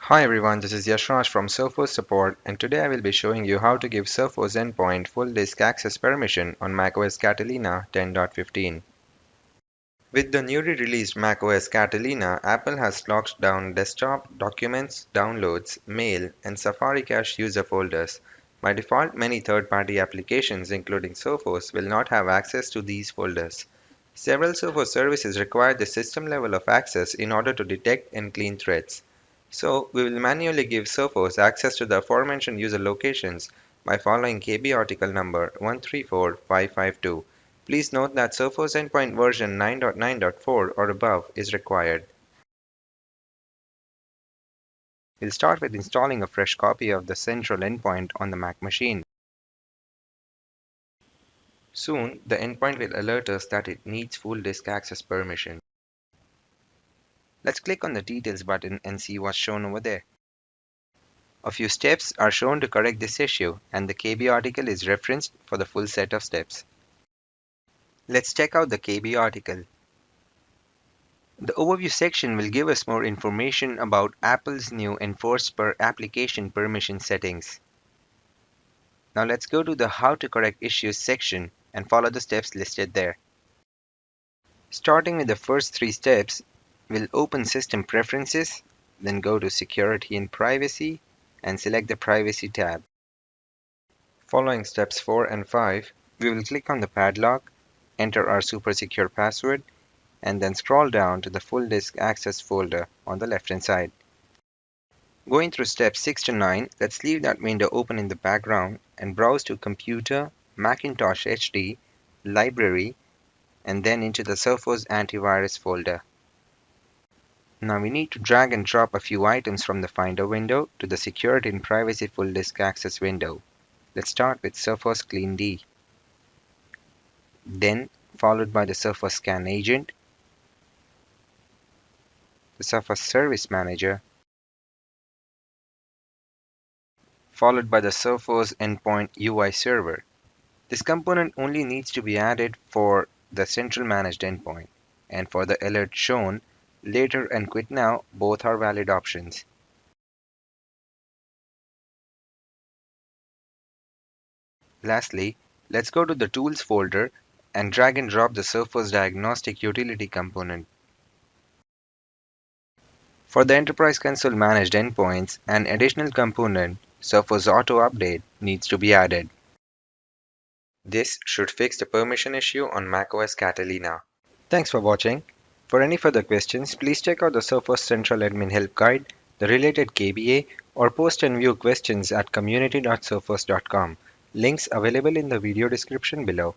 Hi everyone, this is Yashraj from Sophos Support, and today I will be showing you how to give Sophos Endpoint full disk access permission on macOS Catalina 10.15. With the newly released macOS Catalina, Apple has locked down desktop, documents, downloads, mail, and Safari Cache user folders. By default, many third-party applications, including Sophos, will not have access to these folders. Several Sophos services require the system level of access in order to detect and clean threads. So, we will manually give Sophos access to the aforementioned user locations by following KB article number 134552. Please note that Sophos Endpoint version 9.9.4 or above is required. We'll start with installing a fresh copy of the central endpoint on the Mac machine. Soon, the endpoint will alert us that it needs full disk access permission. Let's click on the Details button and see what's shown over there. A few steps are shown to correct this issue, and the KB article is referenced for the full set of steps. Let's check out the KB article. The overview section will give us more information about Apple's new enforced per application permission settings. Now let's go to the How to Correct Issues section and follow the steps listed there. Starting with the first three steps, we'll open System Preferences, then go to Security and Privacy, and select the Privacy tab. Following steps 4 and 5, we will click on the padlock, enter our super secure password, and then scroll down to the full disk access folder on the left-hand side. Going through steps 6 to 9, let's leave that window open in the background and browse to Computer, Macintosh HD, Library, and then into the Sophos Antivirus folder. Now we need to drag and drop a few items from the Finder window to the Security and Privacy full disk access window. Let's start with Sophos Clean D, then followed by the Sophos Scan Agent, the Sophos Service Manager, followed by the Sophos Endpoint UI Server. This component only needs to be added for the central managed endpoint, and for the alert shown, later and quit now both are valid options. Lastly, let's go to the Tools folder and drag and drop the Sophos Diagnostic Utility component. For the Enterprise Console managed endpoints, an additional component, Sophos Auto Update, needs to be added. This should fix the permission issue on macOS Catalina. Thanks for watching. For any further questions, please check out the Sophos Central Admin Help Guide, the related KBA, or post and view questions at community.sophos.com. Links available in the video description below.